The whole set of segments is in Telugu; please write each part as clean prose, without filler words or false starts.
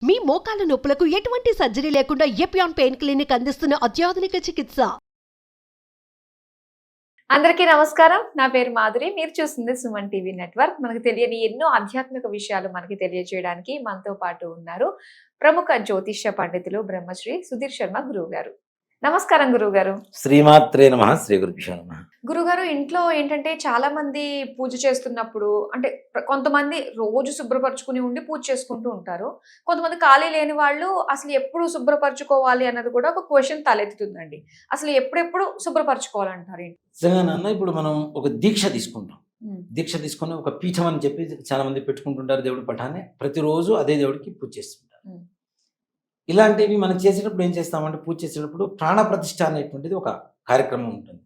మీ మోకాల నొప్పులకు ఎటువంటి సర్జరీ లేకుండా ఎపియాన్ పెయిన్ క్లినిక్ అందిస్తున్న అత్యాధునిక చికిత్స. అందరికీ నమస్కారం. నా పేరు మాధురి. మీరు చూస్తుంది సుమన్ టీవీ నెట్వర్క్. మనకు తెలియని ఎన్నో ఆధ్యాత్మిక విషయాలు మనకి తెలియజేయడానికి మనతో పాటు ఉన్నారు ప్రముఖ జ్యోతిష్య పండితులు బ్రహ్మశ్రీ సుధీర్ శర్మ గురువు గారు. నమస్కారం గురువు గారు. శ్రీమాత్రే నమః. శ్రీ గురుభ్యో నమః. గురుగారు, ఇంట్లో ఏంటంటే చాలా మంది పూజ చేస్తున్నప్పుడు అంటే కొంతమంది రోజు శుభ్రపరచుకుని ఉండి పూజ చేసుకుంటూ ఉంటారు. కొంతమంది ఖాళీ లేని వాళ్ళు అసలు ఎప్పుడు శుభ్రపరచుకోవాలి అన్నది కూడా ఒక క్వశ్చన్ తలెత్తుతుందండి. అసలు ఎప్పుడెప్పుడు శుభ్రపరచుకోవాలంటారు? నిజంగానన్నా ఇప్పుడు మనం ఒక దీక్ష తీసుకుంటాం. దీక్ష తీసుకుని ఒక పీఠం అని చెప్పి చాలా మంది పెట్టుకుంటుంటారు. దేవుడి పటాన్ని ప్రతిరోజు అదే దేవుడికి పూజ చేస్తుంటారు. ఇలాంటివి మనం చేసేటప్పుడు ఏం చేస్తామంటే, పూజ చేసేటప్పుడు ప్రాణ ప్రతిష్ఠ అనేటువంటిది ఒక కార్యక్రమం ఉంటుంది.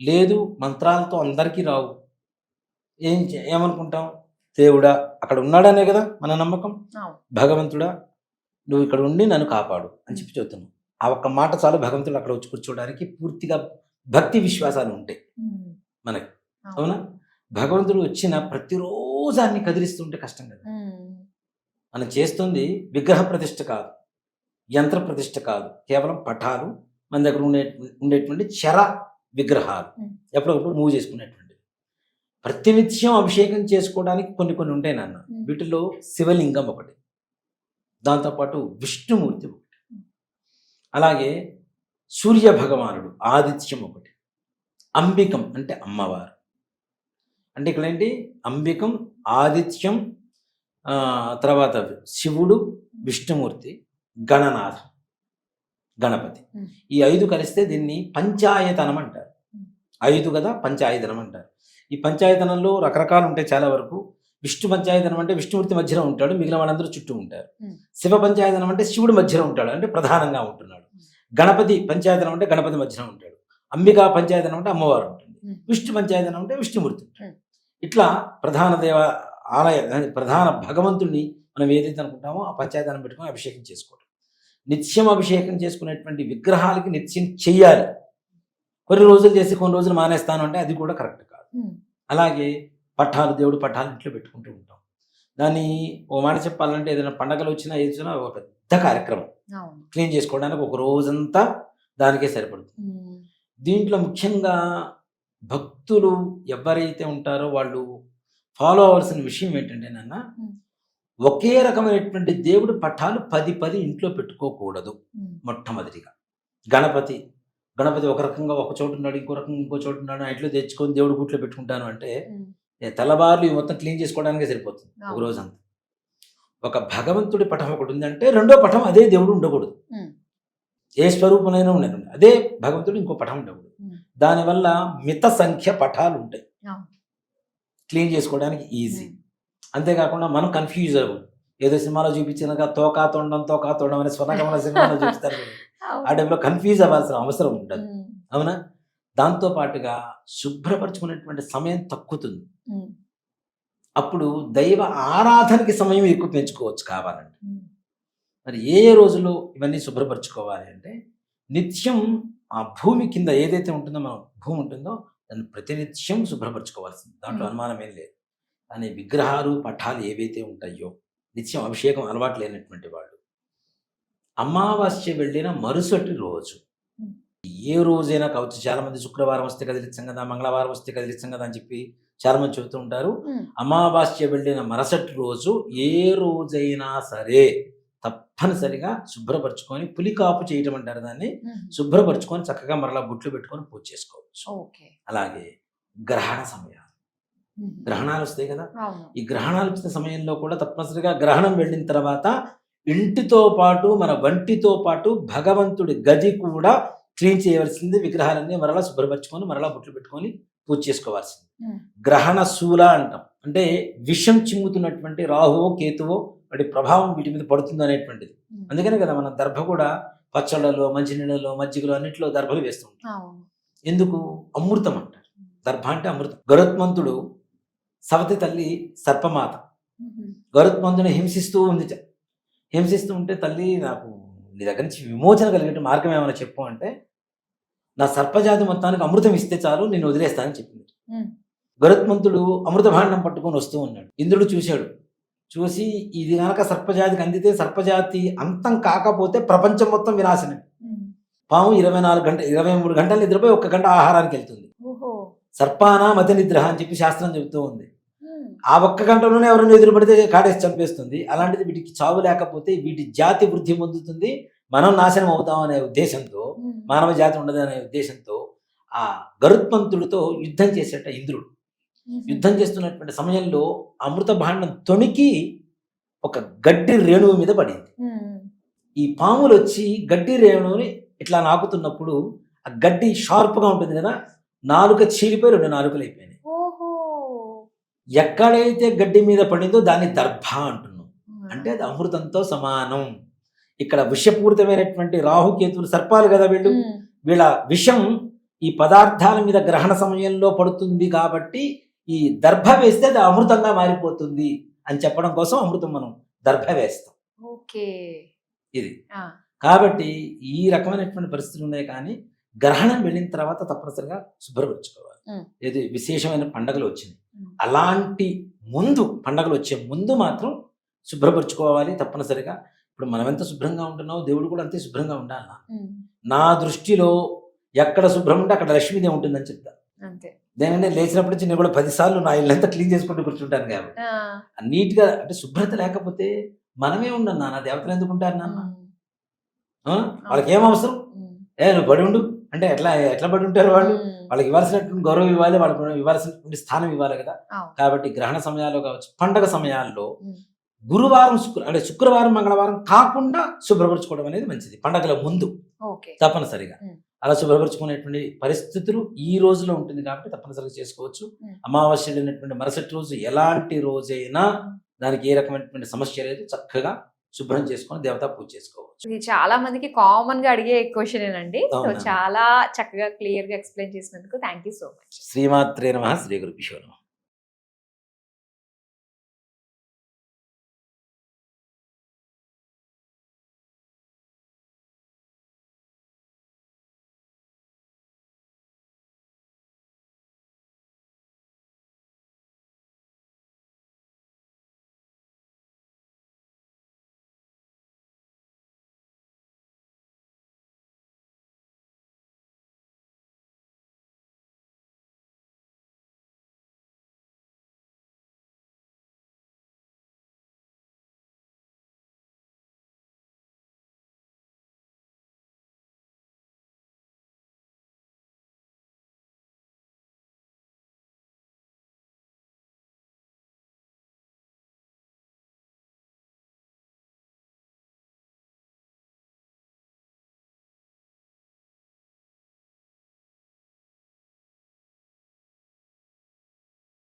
లేదు మంత్రాలతో అందరికీ రావు. ఏమనుకుంటాం, దేవుడా అక్కడ ఉన్నాడనే కదా మన నమ్మకం. భగవంతుడా నువ్వు ఇక్కడ ఉండి నన్ను కాపాడు అని చెప్పి చెబుతున్నాం. ఆ ఒక్క మాట చాలు భగవంతుడు అక్కడ వచ్చి కూర్చోవడానికి. పూర్తిగా భక్తి విశ్వాసాలు ఉంటాయి మనకి. అవునా? భగవంతుడు వచ్చిన ప్రతిరోజు అన్ని కదిలిస్తుంటే కష్టం కదా. మనం చేస్తుంది విగ్రహ ప్రతిష్ఠ కాదు, యంత్ర ప్రతిష్ఠ కాదు, కేవలం పటాలు, మన దగ్గర ఉండేటువంటి చర విగ్రహాలు ఎప్పుడొకప్పుడు మూవ్ చేసుకునేటువంటివి. ప్రతినిత్యం అభిషేకం చేసుకోవడానికి కొన్ని ఉంటాయి నాన్న. వీటిలో శివలింగం ఒకటి, దాంతోపాటు విష్ణుమూర్తి ఒకటి, అలాగే సూర్య భగవానుడు ఆదిత్యం ఒకటి, అంబికం అంటే అమ్మవారు. అంటే ఇక్కడ ఏంటి, అంబికం, ఆదిత్యం, తర్వాత శివుడు, విష్ణుమూర్తి, గణనాథ, గణపతి. ఈ 5 కలిస్తే దీన్ని పంచాయతనం అంటారు. 5 కదా, పంచాయతనం అంటారు. ఈ పంచాయతనంలో రకరకాలు ఉంటాయి చాలా వరకు. విష్ణు పంచాయతనం అంటే విష్ణుమూర్తి మధ్యలో ఉంటాడు, మిగిలిన వాళ్ళందరూ చుట్టూ ఉంటారు. శివ పంచాయతనం అంటే శివుడు మధ్యలో ఉంటాడు, అంటే ప్రధానంగా ఉంటున్నాడు. గణపతి పంచాయతనం అంటే గణపతి మధ్యలో ఉంటాడు. అంబికా పంచాయతనం అంటే అమ్మవారు ఉంటుంది. విష్ణు పంచాయతనం అంటే విష్ణుమూర్తి ఉంటాడు. ఇట్లా ప్రధాన ప్రధాన భగవంతుడిని మనం ఏదైతే అనుకుంటామో ఆ పంచాయతనం పెట్టుకొని అభిషేకం చేసుకోవడం. నిత్యం అభిషేకం చేసుకునేటువంటి విగ్రహాలకి నిత్యం చెయ్యాలి. కొన్ని రోజులు చేసి కొన్ని రోజులు మానేస్తాను అంటే అది కూడా కరెక్ట్ కాదు. అలాగే పట్టాలు, దేవుడు పట్టాలు ఇంట్లో పెట్టుకుంటూ ఉంటాం. దాన్ని ఓ మాట చెప్పాలంటే, ఏదైనా పండగలు వచ్చినా ఏది వచ్చినా ఒక పెద్ద కార్యక్రమం. క్లీన్ చేసుకోవడానికి ఒక రోజంతా దానికే సరిపడుతుంది. దీంట్లో ముఖ్యంగా భక్తులు ఎవరైతే ఉంటారో వాళ్ళు ఫాలో అవ్వాల్సిన విషయం ఏంటంటే నాన్న, ఒకే రకమైనటువంటి దేవుడి పటాలు 10 ఇంట్లో పెట్టుకోకూడదు. మొట్టమొదటిగా గణపతి ఒక రకంగా ఒక చోటు ఉన్నాడు, ఇంకో రకంగా ఇంకో చోటు ఉన్నాడు, ఇంట్లో తెచ్చుకొని దేవుడి గుట్లో పెట్టుకుంటాను అంటే తెల్లవారులు మొత్తం క్లీన్ చేసుకోవడానికే సరిపోతుంది ఒక రోజంతా. ఒక భగవంతుడి పటం ఒకటి ఉందంటే రెండో పటం అదే దేవుడు ఉండకూడదు. ఏ స్వరూపమైనా ఉండదు, అదే భగవంతుడు ఇంకో పటం ఉండకూడదు. దానివల్ల మిత సంఖ్య పటాలు ఉంటాయి, క్లీన్ చేసుకోవడానికి ఈజీ. అంతేకాకుండా మనం కన్ఫ్యూజ్ అవ్వం. ఏదో సినిమాలో చూపించినగా తోకా తొండం అనే స్వర్ణకమల సినిమాలో చూపిస్తారు. ఆ టైంలో కన్ఫ్యూజ్ అవ్వాల్సిన అవసరం ఉండదు. అవునా? దాంతో పాటుగా శుభ్రపరచుకునేటువంటి సమయం తక్కుతుంది. అప్పుడు దైవ ఆరాధనకి సమయం ఎక్కువ పెంచుకోవచ్చు కావాలంటే. మరి ఏ రోజుల్లో ఇవన్నీ శుభ్రపరచుకోవాలి అంటే, నిత్యం ఆ భూమి కింద ఏదైతే ఉంటుందో, మన భూమి ఉంటుందో దాన్ని ప్రతినిత్యం శుభ్రపరచుకోవాల్సింది, దాంట్లో అనుమానం ఏం లేదు. కానీ విగ్రహాలు, పటాలు ఏవైతే ఉంటాయో, నిత్యం అభిషేకం అలవాటు లేనటువంటి వాళ్ళు అమావాస్య వెళ్ళిన మరుసటి రోజు, ఏ రోజైనా కావచ్చు, చాలా మంది శుక్రవారం వస్తే కదిలించాం కదా, మంగళవారం వస్తే కదిలించాం కదా అని చెప్పి చాలా మంది చెబుతూ ఉంటారు. అమావాస్య వెళ్ళిన మరుసటి రోజు ఏ రోజైనా సరే తప్పనిసరిగా శుభ్రపరచుకొని, పులికాపు చేయటం అంటారు దాన్ని, శుభ్రపరచుకొని చక్కగా మరలా బుట్లు పెట్టుకొని పూజ చేసుకోవచ్చు. అలాగే గ్రహణ సమయాలు, గ్రహణాలు వస్తాయి కదా, ఈ గ్రహణాలు వచ్చిన సమయంలో కూడా తప్పనిసరిగా గ్రహణం వెళ్ళిన తర్వాత ఇంటితో పాటు మన వంటితో పాటు భగవంతుడి గది కూడా క్లీన్ చేయవలసింది. విగ్రహాలన్నీ మరలా శుభ్రపరచుకొని మరలా బుట్లు పెట్టుకొని పూజ చేసుకోవాల్సింది. గ్రహణ శూల అంటాం, అంటే విషం చిమ్ముతున్నటువంటి రాహువో కేతువో వాటి ప్రభావం వీటి మీద పడుతుంది అనేటువంటిది. అందుకనే కదా మన దర్భ కూడా పచ్చళ్ళలో, మంచినీళ్ళలో, మజ్జిగలో అన్నింటిలో దర్భలు వేస్తూ ఉంటాం. ఎందుకు? అమృతం అంటారు. దర్భ అంటే అమృతం. గరుత్మంతుడు సవతి తల్లి సర్పమాత గరుత్మంతుని హింసిస్తూ ఉంటే, తల్లి నాకు నీ దగ్గర నుంచి విమోచన కలిగే మార్గం ఏమైనా చెప్పు అంటే, నా సర్పజాతి మొత్తానికి అమృతం ఇస్తే చాలు, నేను వదిలేస్తానని చెప్పింది. గరుత్మంతుడు అమృత భాండం పట్టుకొని వస్తూ ఉన్నాడు. ఇంద్రుడు చూశాడు, చూసి ఇది కనుక సర్పజాతికి అందితే సర్పజాతి అంతం కాకపోతే ప్రపంచం మొత్తం వినాశనం. పాము 23 గంటలు నిద్రపోయి 1 గంట ఆహారానికి వెళ్తుంది. ఓహో. సర్పాన మతి నిద్ర అని చెప్పి శాస్త్రం చెబుతూ ఉంది. ఆ 1 గంటలోనే ఎవరైనా ఎదురు పడితే కాడేసి చంపేస్తుంది. అలాంటిది వీటికి చావు లేకపోతే వీటి జాతి వృద్ధి పొందుతుంది, మనం నాశనం అవుతాం అనే ఉద్దేశంతో, మానవ జాతి ఉండదు అనే ఉద్దేశంతో ఆ గరుత్మంతుడితో యుద్ధం చేసేట ఇంద్రుడు. యుద్ధం చేస్తున్నటువంటి సమయంలో అమృత భాండం తొణికి ఒక గడ్డి రేణువు మీద పడింది. ఈ పాములు వచ్చి గడ్డి రేణువుని ఇట్లా నాకుతున్నప్పుడు ఆ గడ్డి షార్ప్గా ఉంటుంది కదా, నాలుక చీలిపోయి 2 నాలుకలు అయిపోయినాయి. ఓహో. ఎక్కడైతే గడ్డి మీద పడిందో దాన్ని దర్భ అంటున్నాం, అంటే అది అమృతంతో సమానం. ఇక్కడ విషపూరితమైనటువంటి రాహుకేతువులు సర్పాలు కదా వీళ్ళు, వీళ్ళ విషం ఈ పదార్థాల మీద గ్రహణ సమయంలో పడుతుంది కాబట్టి ఈ దర్భ వేస్తే అది అమృతంగా మారిపోతుంది అని చెప్పడం కోసం అమృతం మనం దర్భ వేస్తాం. ఓకే. ఇది కాబట్టి ఈ రకమైనటువంటి పరిస్థితులు ఉన్నాయి. కానీ గ్రహణం వెళ్ళిన తర్వాత తప్పనిసరిగా శుభ్రపరచుకోవాలి. ఏది విశేషమైన పండుగలు వచ్చినాయి, అలాంటి ముందు పండుగలు వచ్చే ముందు మాత్రం శుభ్రపరచుకోవాలి తప్పనిసరిగా. ఇప్పుడు మనం ఎంత శుభ్రంగా ఉంటున్నామో దేవుడు కూడా అంతే శుభ్రంగా ఉండాలి. నా దృష్టిలో ఎక్కడ శుభ్రం ఉంటే అక్కడ లక్ష్మీదేవి ఉంటుందని చెప్తా. దేనికంటే లేచినప్పటి నుంచి నేను కూడా 10 సార్లు నా ఇల్లంతా క్లీన్ చేసుకుంటూ కూర్చుంటాను కాబట్టి నీట్గా. అంటే శుభ్రత లేకపోతే మనమే ఉండను నాన్న, దేవతలు ఎందుకు ఉంటారు నాన్న? వాళ్ళకి ఏం అవసరం? నువ్వు పడి ఉండు అంటే ఎట్లా పడి ఉంటారు వాళ్ళు? వాళ్ళకి ఇవ్వాల్సినటువంటి గౌరవం ఇవ్వాలి, వాళ్ళకి ఇవ్వాల్సినటువంటి స్థానం ఇవ్వాలి కదా. కాబట్టి గ్రహణ సమయాల్లో కావచ్చు, పండగ సమయాల్లో గురువారం అంటే శుక్రవారం మంగళవారం కాకుండా శుభ్రపరచుకోవడం అనేది మంచిది. పండగల ముందు తప్పనిసరిగా అలా శుభ్రపరచుకునేటువంటి పరిస్థితులు ఈ రోజులో ఉంటుంది కాబట్టి తప్పనిసరిగా చేసుకోవచ్చు. అమావాస్య అనేటువంటి మరుసటి రోజు ఎలాంటి రోజైనా దానికి ఏ రకమైనటువంటి సమస్య లేదు, చక్కగా శుభ్రం చేసుకొని దేవతా పూజ చేసుకోవచ్చు. ఇది చాలా మందికి కామన్ గా అడిగే క్వశ్చన్ ఏనండి. సో చాలా చక్కగా క్లియర్ గా ఎక్స్ప్లెయిన్ చేసినందుకు థ్యాంక్ యూ సో మచ్. శ్రీమాత్రే నమః. శ్రీ గురుభ్యో నమః.